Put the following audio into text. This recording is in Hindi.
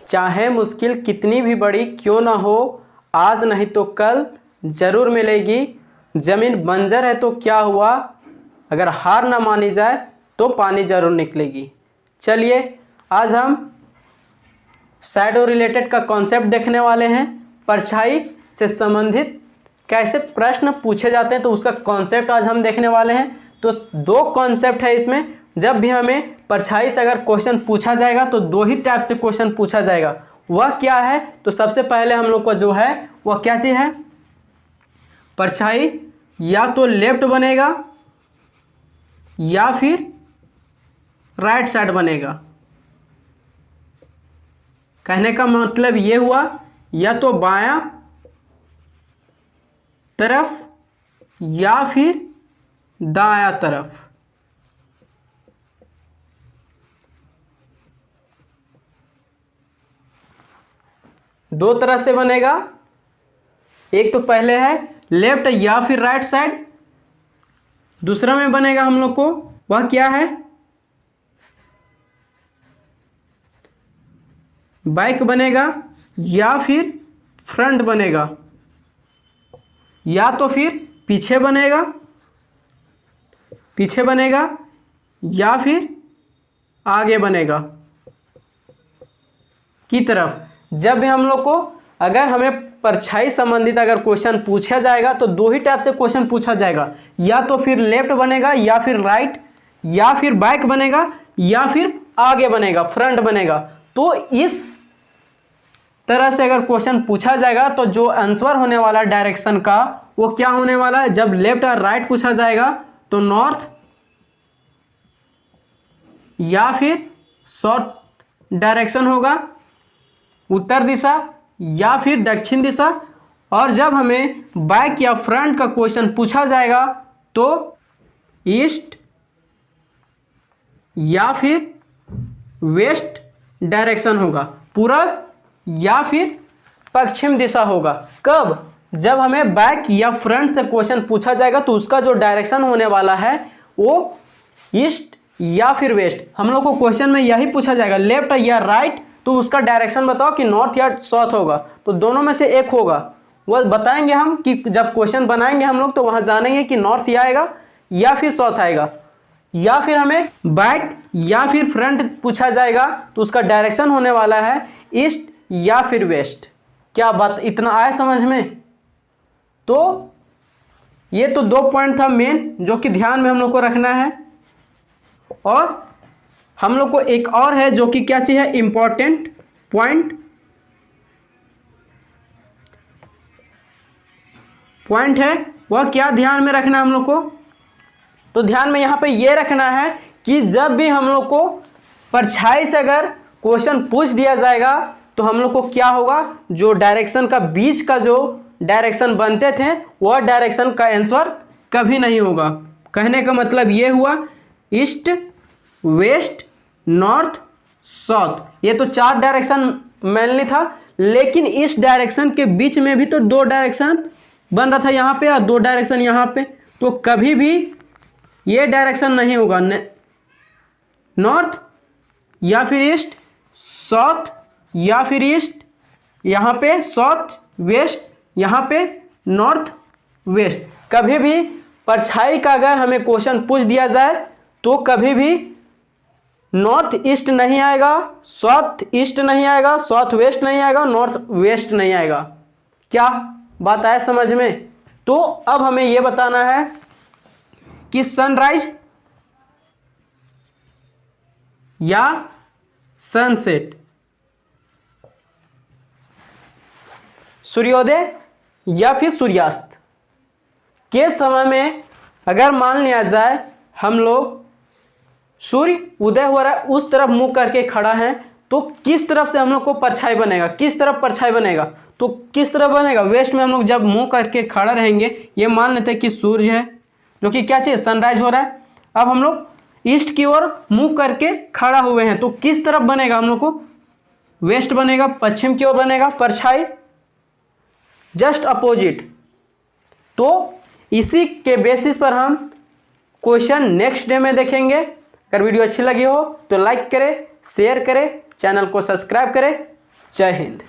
चाहे मुश्किल कितनी भी बड़ी क्यों ना हो, आज नहीं तो कल ज़रूर मिलेगी। ज़मीन बंजर है तो क्या हुआ, अगर हार ना मानी जाए तो पानी ज़रूर निकलेगी। चलिए आज हम शैडो रिलेटेड का कॉन्सेप्ट देखने वाले हैं। परछाई से संबंधित कैसे प्रश्न पूछे जाते हैं तो उसका कॉन्सेप्ट आज हम देखने वाले हैं। तो दो कॉन्सेप्ट है इसमें। जब भी हमें परछाई से अगर क्वेश्चन पूछा जाएगा तो दो ही टाइप से क्वेश्चन पूछा जाएगा। वह क्या है, तो सबसे पहले हम लोग को जो है वह क्या चीज़ है, परछाई या तो लेफ्ट बनेगा या फिर राइट साइड बनेगा। कहने का मतलब ये हुआ या तो बायां तरफ या फिर दायां तरफ। दो तरह से बनेगा। एक तो पहले है लेफ्ट या फिर राइट साइड, दूसरा में बनेगा हम लोग को वह क्या है, बैक बनेगा या फिर फ्रंट बनेगा, या तो फिर पीछे बनेगा या फिर आगे बनेगा की तरफ। जब भी हम लोग को अगर हमें परछाई संबंधित अगर क्वेश्चन पूछा जाएगा तो दो ही टाइप से क्वेश्चन पूछा जाएगा, या तो फिर लेफ्ट बनेगा या फिर राइट, या फिर बैक बनेगा या फिर आगे बनेगा, फ्रंट बनेगा। तो इस तरह से अगर क्वेश्चन पूछा जाएगा तो जो आंसर होने वाला डायरेक्शन का वो क्या होने वाला है। जब लेफ्ट और राइट पूछा जाएगा तो नॉर्थ या फिर साउथ डायरेक्शन होगा, उत्तर दिशा या फिर दक्षिण दिशा। और जब हमें बैक या फ्रंट का क्वेश्चन पूछा जाएगा तो ईस्ट या फिर वेस्ट डायरेक्शन होगा, पूरब या फिर पश्चिम दिशा होगा। कब, जब हमें बैक या फ्रंट से क्वेश्चन पूछा जाएगा तो उसका जो डायरेक्शन होने वाला है वो ईस्ट या फिर वेस्ट। हम लोग को क्वेश्चन में यही पूछा जाएगा लेफ्ट या राइट, तो उसका डायरेक्शन बताओ कि नॉर्थ या साउथ होगा। तो दोनों में से एक होगा, वह बताएंगे हम कि जब क्वेश्चन बनाएंगे हम लोग तो वहां जानेंगे कि नॉर्थ या आएगा या फिर साउथ आएगा। या फिर हमें बैक या फिर फ्रंट पूछा जाएगा तो उसका डायरेक्शन होने वाला है ईस्ट या फिर वेस्ट। क्या बात इतना आया समझ में। तो ये तो दो पॉइंट था मेन जो कि ध्यान में हम लोग को रखना है। और हम लोग को एक और है जो कि क्या चीज है, इंपॉर्टेंट पॉइंट है। वह क्या ध्यान में रखना है हम लोग को, तो ध्यान में यहाँ पे ये रखना है कि जब भी हम लोग को परछाई से अगर क्वेश्चन पूछ दिया जाएगा तो हम लोग को क्या होगा, जो डायरेक्शन का बीच का जो डायरेक्शन बनते थे वह डायरेक्शन का आंसर कभी नहीं होगा। कहने का मतलब ये हुआ ईस्ट, वेस्ट, नॉर्थ, साउथ, ये तो चार डायरेक्शन मेनली था। लेकिन इस डायरेक्शन के बीच में भी तो दो डायरेक्शन बन रहा था यहाँ पे और दो डायरेक्शन यहाँ पे, तो कभी भी ये डायरेक्शन नहीं होगा नॉर्थ या फिर ईस्ट, साउथ या फिर ईस्ट, यहाँ पे साउथ वेस्ट, यहाँ पे नॉर्थ वेस्ट। कभी भी परछाई का अगर हमें क्वेश्चन पूछ दिया जाए तो कभी भी नॉर्थ ईस्ट नहीं आएगा, साउथ ईस्ट नहीं आएगा, साउथ वेस्ट नहीं आएगा, नॉर्थ वेस्ट नहीं आएगा। क्या बात आया समझ में। तो अब हमें यह बताना है कि सनराइज या सनसेट, सूर्योदय या फिर सूर्यास्त के समय में अगर मान लिया जाए हम लोग सूर्य उदय हो रहा है, उस तरफ मुंह करके खड़ा है, तो किस तरफ से हम लोग को परछाई बनेगा, किस तरफ परछाई बनेगा, तो किस तरफ बनेगा, वेस्ट में हम लोग जब मुंह करके खड़ा रहेंगे, ये मान लेते हैं कि सूर्य है जो कि क्या चाहिए, सनराइज हो रहा है। अब हम लोग ईस्ट की ओर मुंह करके खड़ा हुए हैं, तो किस तरफ बनेगा हम लोग को, वेस्ट बनेगा, पश्चिम की ओर बनेगा परछाई, जस्ट अपोजिट। तो इसी के बेसिस पर हम क्वेश्चन नेक्स्ट डे में देखेंगे। अगर वीडियो अच्छी लगी हो तो लाइक करें, शेयर करें, चैनल को सब्सक्राइब करें। जय हिंद।